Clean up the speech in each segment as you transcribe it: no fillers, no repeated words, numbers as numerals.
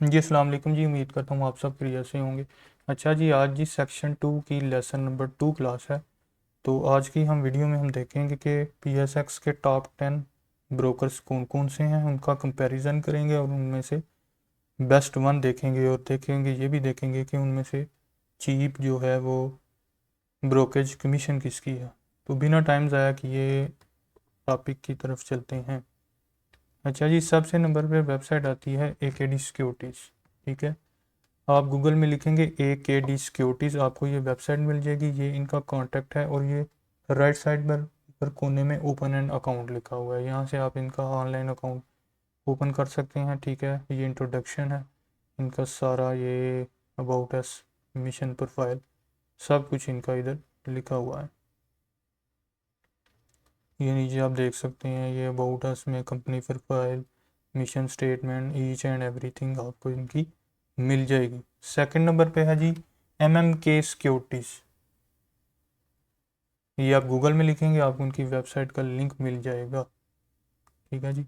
जी अस्सलाम वालेकुम जी। उम्मीद करता हूँ आप सब खैरियत से होंगे। अच्छा जी, आज जी सेक्शन 2 की लेसन नंबर 2 क्लास है। तो आज की हम वीडियो में हम देखेंगे कि पीएसएक्स के टॉप 10 ब्रोकर्स कौन कौन से हैं, उनका कंपैरिजन करेंगे और उनमें से बेस्ट वन देखेंगे और देखेंगे ये भी देखेंगे कि उनमें से चीप जो है वो ब्रोकरेज कमीशन किसकी है। तो बिना टाइम ज़ाया किए टॉपिक की तरफ चलते हैं। अच्छा जी, सबसे नंबर पे वेबसाइट आती है एकेडी सिक्योरिटीज़। ठीक है, आप गूगल में लिखेंगे AKD सिक्योरिटीज़, आपको ये वेबसाइट मिल जाएगी। ये इनका कॉन्टैक्ट है और ये राइट साइड पर कोने में ओपन एंड अकाउंट लिखा हुआ है। यहाँ से आप इनका ऑनलाइन अकाउंट ओपन कर सकते हैं। ठीक है, ये इंट्रोडक्शन है इनका सारा, ये अबाउट अस, मिशन प्रोफाइल, सब कुछ इनका इधर लिखा हुआ है। ये नीचे आप देख सकते हैं, ये अबाउट अस में company profile, mission statement, each and everything आपको इनकी मिल जाएगी। सेकंड नंबर पे है जी MMK सिक्योरिटीज़। ये आप गूगल में लिखेंगे आपको उनकी वेबसाइट का लिंक मिल जाएगा। ठीक है जी,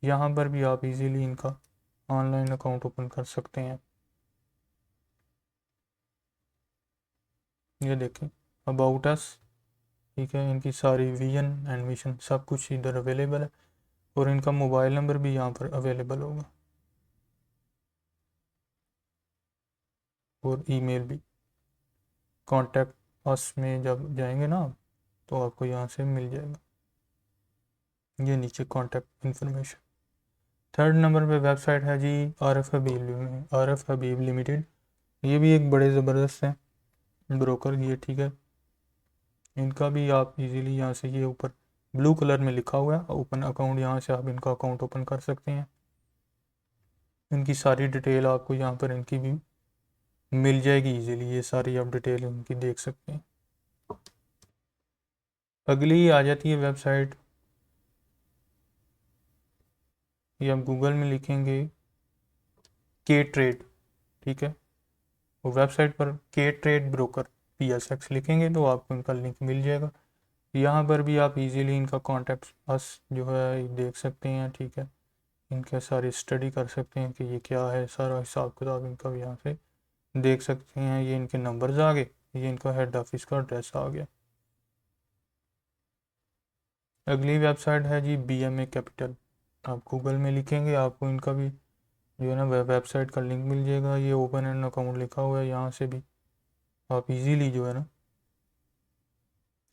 यहाँ पर भी आप इजीली इनका ऑनलाइन अकाउंट ओपन कर सकते हैं। ये देखें अबाउट अस, ठीक है, इनकी सारी विजन एंड मिशन सब कुछ इधर अवेलेबल है और इनका मोबाइल नंबर भी यहाँ पर अवेलेबल होगा और ईमेल भी। कॉन्टैक्ट अस में जब जाएंगे ना आप, तो आपको यहाँ से मिल जाएगा ये नीचे कॉन्टैक्ट इन्फॉर्मेशन। थर्ड नंबर पे वेबसाइट है जी आर एफ हबीब लिमिटेड। ये भी एक बड़े ज़बरदस्त हैं ब्रोकर ये। ठीक है, इनका भी आप इजीली यहाँ से, ये ऊपर ब्लू कलर में लिखा हुआ है ओपन अकाउंट, यहाँ से आप इनका अकाउंट ओपन कर सकते हैं। इनकी सारी डिटेल आपको यहाँ पर इनकी भी मिल जाएगी इजीली, ये सारी आप डिटेल इनकी देख सकते हैं। अगली आ जाती है वेबसाइट, ये आप गूगल में लिखेंगे के ट्रेड। ठीक है, वो वेबसाइट पर के ट्रेड ब्रोकर PSX लिखेंगे तो आपको इनका लिंक मिल जाएगा। यहाँ पर भी आप इजीली इनका कॉन्टैक्ट अस जो है देख सकते हैं। ठीक है, इनके सारी स्टडी कर सकते हैं कि ये क्या है, सारा हिसाब किताब इनका भी यहाँ से देख सकते हैं। ये इनके नंबर्स आ गए, ये इनका हेड ऑफिस का एड्रेस आ गया। अगली वेबसाइट है जी BMA कैपिटल। आप गूगल में लिखेंगे आपको इनका भी जो है ना वेबसाइट का लिंक मिल जाएगा। ये ओपन एंड अकाउंट लिखा हुआ है, यहाँ से भी आप इजीली जो है ना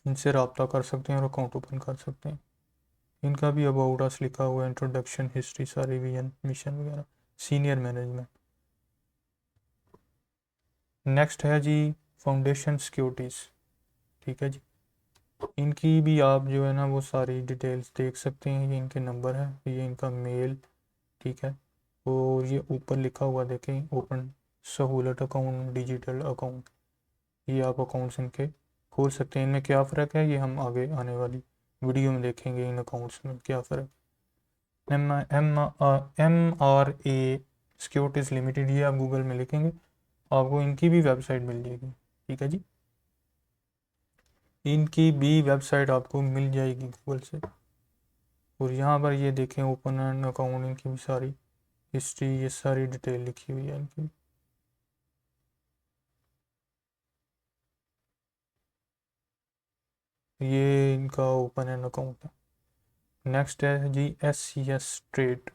इनसे रब्ता कर सकते हैं और अकाउंट ओपन कर सकते हैं। इनका भी अबाउट अस लिखा हुआ है, इंट्रोडक्शन, हिस्ट्री, सारी विजन, मिशन वगैरह, सीनियर मैनेजमेंट। नेक्स्ट है जी फाउंडेशन सिक्योरिटीज़। ठीक है जी, इनकी भी आप जो है ना वो सारी डिटेल्स देख सकते हैं। ये इनके नंबर है, ये इनका मेल। ठीक है, और ये ऊपर लिखा हुआ देखें ओपन सहूलत अकाउंट, डिजिटल अकाउंट, ये आप अकाउंट्स इनके खोल सकते हैं। इनमें क्या फ़र्क है ये हम आगे आने वाली वीडियो में देखेंगे, इन अकाउंट्स में क्या फ़र्क। MRA सिक्योरिटीज़ लिमिटेड, ये आप गूगल में लिखेंगे आपको इनकी भी वेबसाइट मिल जाएगी। ठीक है जी, इनकी भी वेबसाइट आपको मिल जाएगी गूगल से। और यहाँ पर ये देखें ओपन एंड अकाउंट, इनकी भी सारी हिस्ट्री, ये सारी डिटेल लिखी हुई है इनकी। ये इनका ओपन एंड अकाउंट है। नेक्स्ट है जी SCS ट्रेड।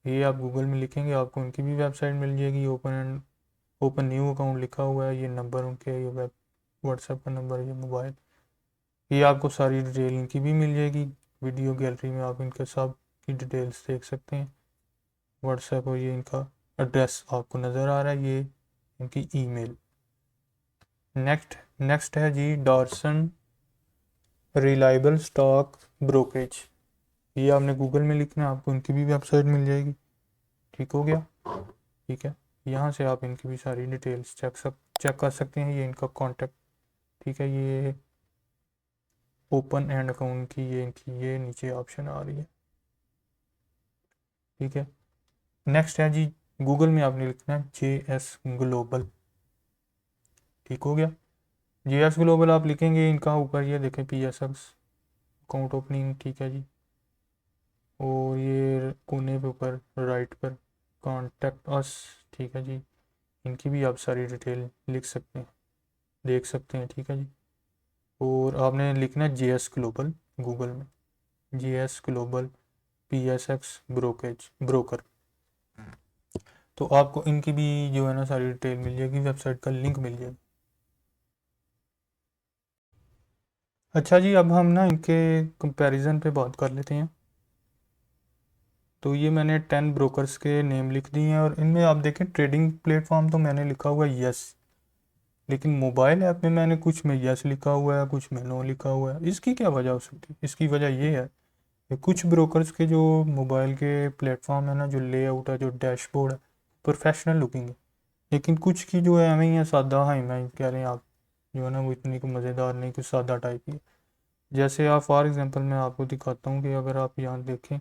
ये आप गूगल में लिखेंगे आपको उनकी भी वेबसाइट मिल जाएगी। ओपन न्यू अकाउंट लिखा हुआ है, ये नंबर उनके, ये वेब व्हाट्सएप का नंबर, ये मोबाइल, ये आपको सारी डिटेल इनकी भी मिल जाएगी। वीडियो गैलरी में आप इनके सब की डिटेल्स देख सकते हैं। व्हाट्सएप और ये इनका एड्रेस आपको नज़र आ रहा है, ये इनकी ईमेल। नेक्स्ट है जी डॉर्सन रिलायबल स्टॉक ब्रोकरेज। ये आपने गूगल में लिखना है, आपको इनकी भी वेबसाइट मिल जाएगी। ठीक हो गया। ठीक है, यहाँ से आप इनकी भी सारी डिटेल्स चेक कर सकते हैं। ये इनका कॉन्टैक्ट, ठीक है, ये ओपन एंड अकाउंट की ये इनकी ये नीचे ऑप्शन आ रही है। ठीक है, नेक्स्ट है जी गूगल में आपने लिखना है JS ग्लोबल। ठीक हो गया, JS ग्लोबल आप लिखेंगे, इनका ऊपर ये देखें PSX अकाउंट ओपनिंग। ठीक है जी, और ये कोने पे ऊपर राइट पर कॉन्टेक्ट अस, ठीक है जी, इनकी भी आप सारी डिटेल लिख सकते हैं, देख सकते हैं, ठीक है जी। और आपने लिखना है JS ग्लोबल गूगल में, JS global PSX brokerage broker, तो आपको इनकी भी जो है ना सारी डिटेल मिल जाएगी, वेबसाइट का लिंक मिल जाएगा। अच्छा जी, अब हम ना इनके कंपैरिजन पे बात कर लेते हैं। तो ये मैंने 10 ब्रोकर्स के नेम लिख दिए हैं, और इनमें आप देखें ट्रेडिंग प्लेटफॉर्म तो मैंने लिखा हुआ है यस, लेकिन मोबाइल ऐप में मैंने कुछ में यस लिखा हुआ है, कुछ में नो लिखा हुआ है। इसकी क्या वजह हो सकती है? इसकी वजह ये है कि कुछ ब्रोकर्स के जो मोबाइल के प्लेटफॉर्म है ना, जो लेआउट है, जो डैशबोर्ड है, प्रोफेशनल लुकिंग है, लेकिन कुछ की जो है हमें ही है सादा, हाँ मैं कह रहे हैं आप, जो है ना वो इतनी कोई मज़ेदार नहीं, कुछ सादा टाइप की है। जैसे आप फॉर एग्जांपल मैं आपको दिखाता हूँ कि अगर आप यहाँ देखें,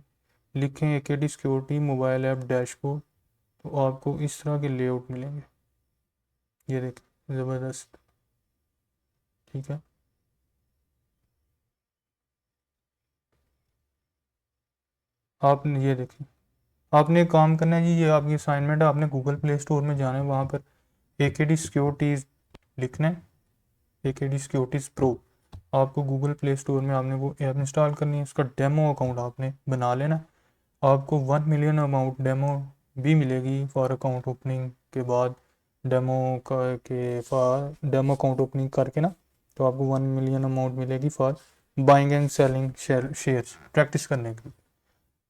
लिखें AKD security mobile app dashboard, तो आपको इस तरह के लेआउट मिलेंगे। ये देखें, ज़बरदस्त, ठीक है। आपने ये देखें, आपने एक काम करना है जी, ये आपकी असाइनमेंट है, आपने गूगल प्ले स्टोर में जाना है, वहाँ पर AKD सिक्योरिटीज़ लिखना है, AKD सिक्योरिटीज़ प्रो। आपको गूगल प्ले स्टोर में आपने वो ऐप इंस्टॉल करनी है, उसका डेमो अकाउंट आपने बना लेना। आपको 1 मिलियन अमाउंट डेमो भी मिलेगी फॉर अकाउंट ओपनिंग के बाद, डेमो का के फॉर डेमो अकाउंट ओपनिंग करके ना, तो आपको 1 मिलियन अमाउंट मिलेगी for buying and selling shares practice करने की,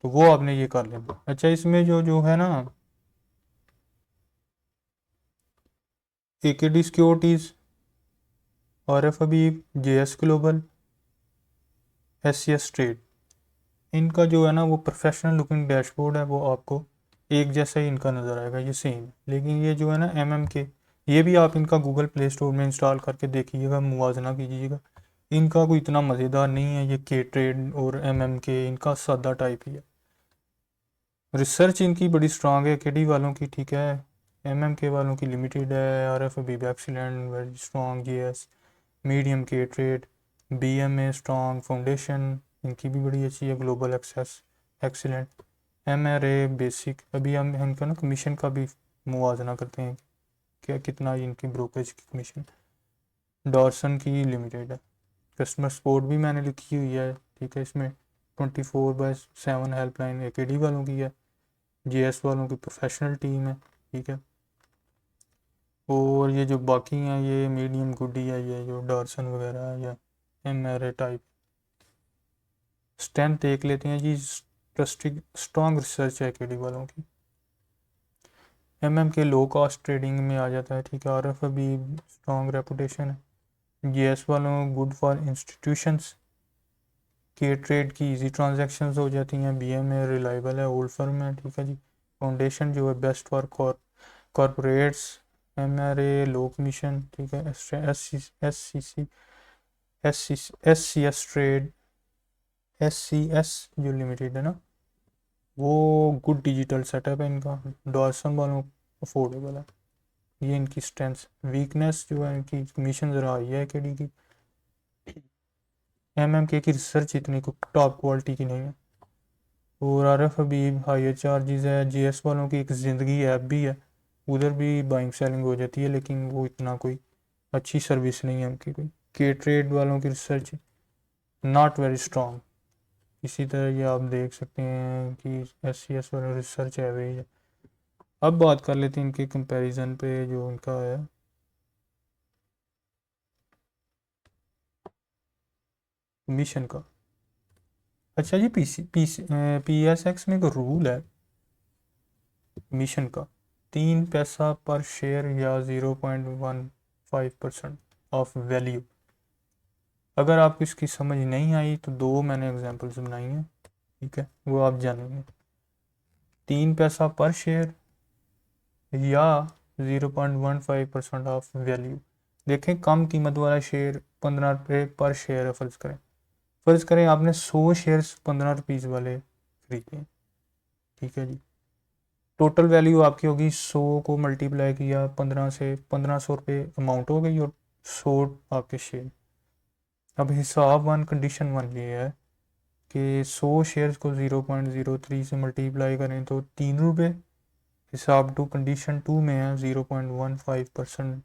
तो वो आपने ये कर लेना। अच्छा, इसमें जो जो है ना AKD सिक्योरिटीज़, RF हबीब, JS ग्लोबल, SCS ट्रेड, इनका जो है ना वो प्रोफेशनल लुकिंग डैशबोर्ड है, वो आपको एक जैसा ही इनका नज़र आएगा, ये सेम है। लेकिन ये जो है ना MMK, ये भी आप इनका गूगल प्ले स्टोर में इंस्टॉल करके देखिएगा, मुवाजना कीजिएगा, इनका कोई इतना मज़ेदार नहीं है। ये के ट्रेड और MMK इनका सादा टाइप ही है। रिसर्च इनकी बड़ी स्ट्रांग है KD वालों की, ठीक है, MMK वालों की लिमिटेड है। RF अभी excellent very strong, JS medium, के ट्रेड BMA स्ट्रांग, फाउंडेशन इनकी भी बड़ी अच्छी है, global access excellent, MRA basic. अभी हम इनका ना कमीशन का भी मुवाजना करते हैं, क्या कितना इनकी ब्रोकरेज की कमीशन। डॉर्सन की लिमिटेड है। कस्टमर सपोर्ट भी मैंने लिखी हुई है, ठीक है, इसमें 24/7 हेल्पलाइन AKD वालों की है, JS वालों की प्रोफेशनल टीम है, ठीक है। और ये जो बाकी हैं, ये मीडियम गुडी है, ये जो डॉर्सन वगैरह है, या MRA टाइप। स्ट्रेंथ देख लेते हैं जी, ट्रस्टिंग स्ट्रॉन्ग रिसर्च है AKD वालों की। MM के लो कॉस्ट ट्रेडिंग में आ जाता है, ठीक है। RF भी स्ट्रॉन्ग रेपुटेशन है। JS वालों गुड फॉर इंस्टीट्यूशंस, के ट्रेड की इजी ट्रांजैक्शंस हो जाती हैं। BMA रिलायबल है, ओल्ड फर्म है, ठीक है जी। फाउंडेशन जो है best for corporates. MRA low commission, ठीक है। SCS ट्रेड, SCS जो लिमिटेड है ना, वो गुड डिजिटल सेटअप है इनका। डॉर्सन वालों अफोर्डेबल है। ये इनकी स्ट्रेंथ। वीकनेस जो है इनकी कमीशन ज़रा हाई है KD की। MMK की रिसर्च इतनी टॉप क्वालिटी की नहीं है। और RF अभी हायर चार्जेस है। JS वालों की एक ज़िंदगी ऐप भी है, उधर भी बाइंग सेलिंग हो जाती है, लेकिन वो इतना कोई अच्छी सर्विस नहीं है उनकी कोई। के ट्रेड वालों की रिसर्च नॉट वेरी स्ट्रॉन्ग। इसी तरह ये आप देख सकते हैं कि SCS वाला रिसर्च एवरेज है। अब बात कर लेते हैं इनके कंपैरिजन पे, जो इनका है मिशन का। अच्छा जी, PSX में एक रूल है मिशन का, 3 पैसा पर शेयर या 0.15% ऑफ वैल्यू। अगर आपको इसकी समझ नहीं आई तो दो मैंने एग्जांपल्स बनाई हैं, ठीक है, वो आप जानेंगे। 3 पैसा पर शेयर या 0.15% ऑफ वैल्यू। देखें, कम कीमत वाला शेयर 15 रुपये पर शेयर है, फ़र्ज़ करें आपने 100 शेयर्स 15 रुपीज़ वाले खरीदे हैं, ठीक है जी। टोटल वैल्यू आपकी होगी 100 को मल्टीप्लाई किया 15 से, 1500 रुपये अमाउंट हो गई, और 100 आपके शेयर। अब हिसाब वन, कंडीशन वन ये है कि 100 शेयर्स को 0.03 से मल्टीप्लाई करें तो 3 रुपये, हिसाब टू कंडीशन 2 में है 0.15%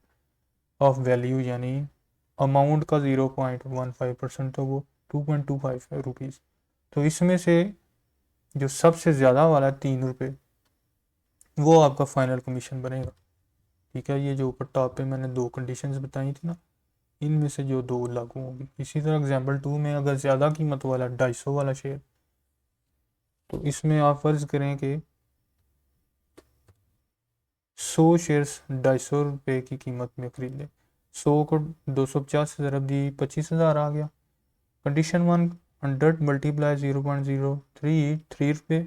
ऑफ वैल्यू, यानी अमाउंट का 0.15%, तो वो 2.25 है रुपीज़। तो इसमें से जो सबसे ज़्यादा वाला 3 रुपये, वो आपका फाइनल कमीशन बनेगा। ठीक है, ये जो ऊपर टॉप पे मैंने 2 कंडीशंस बताई थी ना, इनमें से जो 2 लागू होगी। इसी तरह एग्जाम्पल 2 में अगर ज़्यादा कीमत वाला 250 वाला शेयर, तो इसमें आप फ़र्ज़ करें कि 100 शेयर्स 250 रुपये की कीमत में खरीद लें। 100 को 250 से ज़रब दी 25,000 आ गया। कंडीशन 1, 100 मल्टीप्लाई 0.03, 3 रुपये,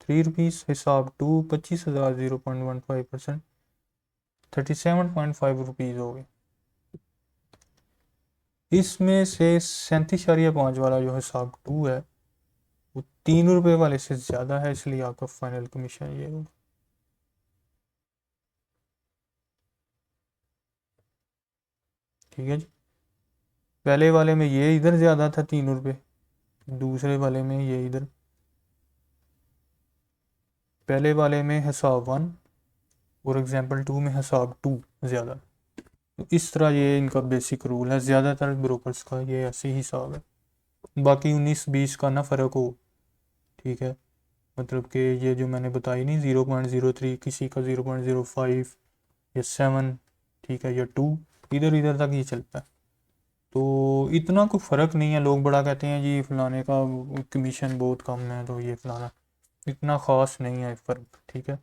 3 रुपीज़। हिसाब 2, 25,000, 0.15%, 37.5 रुपीज़ हो गए। इसमें से 37.5 वाला जो हिसाब 2 है, वो 3 रुपये वाले से ज़्यादा है, इसलिए आपका फाइनल कमीशन ये होगा। ठीक है जी, पहले वाले में ये इधर ज़्यादा था 3 रुपये, दूसरे वाले में ये इधर, पहले वाले में हिसाब 1 और एग्जाम्पल 2 में हिसाब 2 ज़्यादा। तो इस तरह ये इनका बेसिक रूल है, ज़्यादातर ब्रोकर्स का ये ऐसे ही हिसाब है। बाकी 19-20 का ना फ़र्क हो, ठीक है, मतलब कि ये जो मैंने बताई नहीं 0.03, किसी का 0.05 या 7, ठीक है, या 2, इधर इधर तक ये चलता है। तो इतना कोई फ़र्क नहीं है। लोग बड़ा कहते हैं जी फलाने का कमीशन बहुत कम है, तो ये फलाना, इतना ख़ास नहीं है फ़र्क। ठीक है,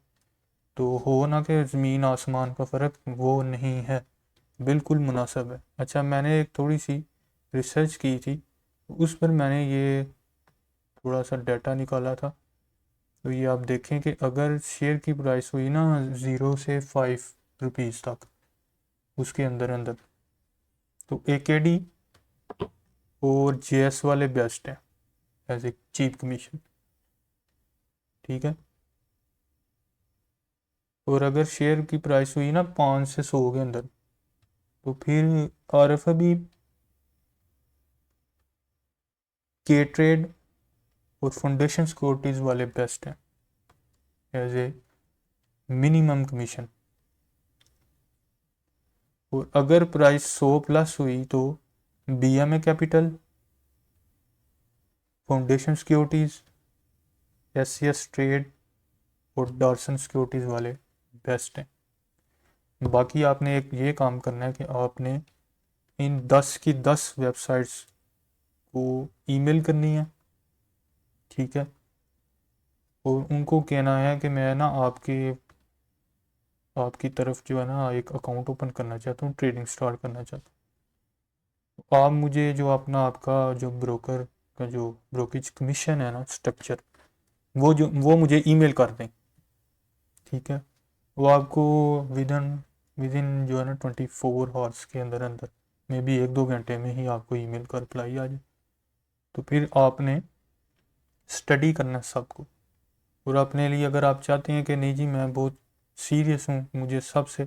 तो हो ना कि ज़मीन आसमान का फ़र्क, वो नहीं है, बिल्कुल मुनासिब है। अच्छा, मैंने एक थोड़ी सी रिसर्च की थी, उस पर मैंने ये थोड़ा सा डाटा निकाला था। तो ये आप देखें कि अगर शेयर की प्राइस हुई ना 0 से 5 रुपीज़ तक, उसके अंदर अंदर, तो AKD और JS वाले बेस्ट हैं एज ए चीप कमीशन। ठीक है, और अगर शेयर की प्राइस हुई ना 5 से 100 के अंदर, तो फिर RFB, के ट्रेड और फाउंडेशन सिक्योरिटीज़ वाले बेस्ट हैं एज ए मिनिमम कमीशन। और अगर प्राइस 100 प्लस हुई तो BMA capital, foundation securities, SCS trade और डॉर्सन सिक्योरिटीज़ वाले बेस्ट हैं। बाकी आपने एक ये काम करना है कि आपने इन 10 की 10 वेबसाइट्स को ईमेल करनी है। ठीक है, और उनको कहना है कि मैं ना आपकी तरफ जो है ना एक अकाउंट ओपन करना चाहता हूँ, ट्रेडिंग स्टार्ट करना चाहता हूँ। तो आप मुझे जो आपका जो ब्रोकर का जो ब्रोकेज कमीशन है ना स्ट्रक्चर, वो मुझे ईमेल कर दें। ठीक है, वो आपको विदिन जो है ना 24 आवर्स के अंदर अंदर, मे बी 1-2 घंटे में ही आपको ईमेल का रिप्लाई आ जाए। तो फिर आपने स्टडी करना सबको, और अपने लिए अगर आप चाहते हैं कि नहीं जी मैं बहुत सीरियस हूँ, मुझे सबसे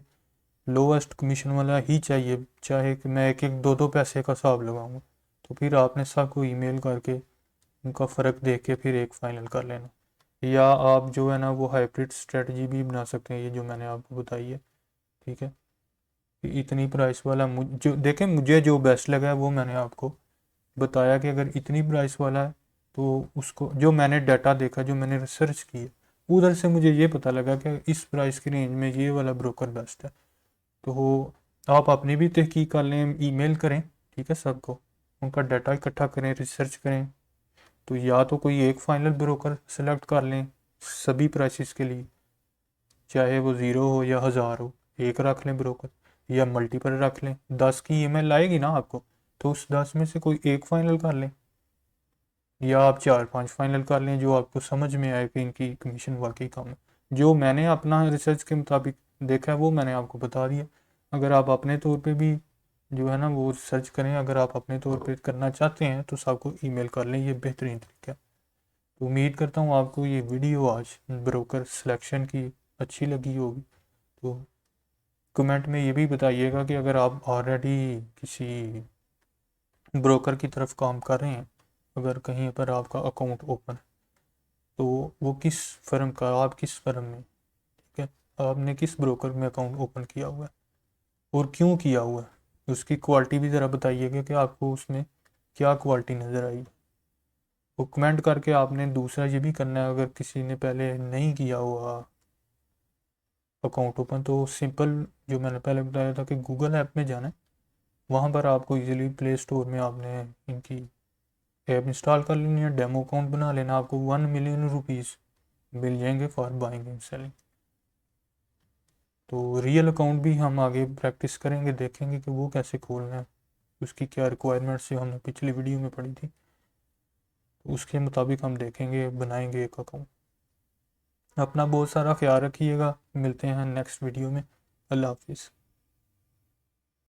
लोवेस्ट कमीशन वाला ही चाहिए, चाहे कि मैं एक एक 2-2 पैसे का हिसाब लगाऊंगा, तो फिर आपने सबको ईमेल करके उनका फ़र्क देख के फिर एक फ़ाइनल कर लेना। या आप जो है ना वो हाइब्रिड स्ट्रेटजी भी बना सकते हैं, ये जो मैंने आपको बताई है। ठीक है, कि इतनी प्राइस वाला जो देखें, मुझे जो बेस्ट लगा है वो मैंने आपको बताया कि अगर इतनी प्राइस वाला है तो उसको, जो मैंने डाटा देखा, जो मैंने रिसर्च की है, उधर से मुझे ये पता लगा कि इस प्राइस की रेंज में ये वाला ब्रोकर बेस्ट है। तो आप अपनी भी तहकीक कर लें, ईमेल करें, ठीक है, सबको उनका डाटा इकट्ठा करें, रिसर्च करें। तो या तो कोई एक फाइनल ब्रोकर सेलेक्ट कर लें सभी प्राइसेस के लिए, चाहे वो 0 हो या 1000 हो, एक रख लें ब्रोकर, या मल्टीपल रख लें। 10 की ईमेल आएगी ना आपको, तो उस 10 में से कोई एक फाइनल कर लें, या आप 4-5 फाइनल कर लें जो आपको समझ में आए कि इनकी कमीशन वाकई कम है। जो मैंने अपना रिसर्च के मुताबिक देखा है वो मैंने आपको बता दिया। अगर आप अपने तौर पे भी जो है ना वो सर्च करें, अगर आप अपने तौर पे करना चाहते हैं तो सबको ईमेल कर लें, ये बेहतरीन तरीका है। तो उम्मीद करता हूँ आपको ये वीडियो आज ब्रोकर सिलेक्शन की अच्छी लगी होगी। तो कमेंट में ये भी बताइएगा कि अगर आप ऑलरेडी किसी ब्रोकर की तरफ काम कर रहे हैं, अगर कहीं पर आपका अकाउंट ओपन है, तो वो किस फर्म का, आप किस फर्म में, ठीक है, आपने किस ब्रोकर में अकाउंट ओपन किया हुआ है और क्यों किया हुआ है, उसकी क्वालिटी भी ज़रा बताइएगा कि आपको उसमें क्या क्वालिटी नज़र आई। वो कमेंट करके आपने दूसरा ये भी करना है, अगर किसी ने पहले नहीं किया हुआ अकाउंट ओपन तो सिंपल जो मैंने पहले बताया था कि गूगल ऐप में जाना है, वहाँ पर आपको इजीली प्ले स्टोर में आपने इनकी ऐप इंस्टॉल कर लेनी है, डेमो अकाउंट बना लेना, आपको 1 मिलियन रुपीज़ मिल जाएंगे फॉर बाइंग एंड सेलिंग। तो रियल अकाउंट भी हम आगे प्रैक्टिस करेंगे, देखेंगे कि वो कैसे खोलना है, उसकी क्या रिक्वायरमेंट्स जो हमने पिछली वीडियो में पढ़ी थी, तो उसके मुताबिक हम देखेंगे, बनाएंगे एक अकाउंट। अपना बहुत सारा ख्याल रखिएगा, मिलते हैं नेक्स्ट वीडियो में। अल्लाह हाफिज़।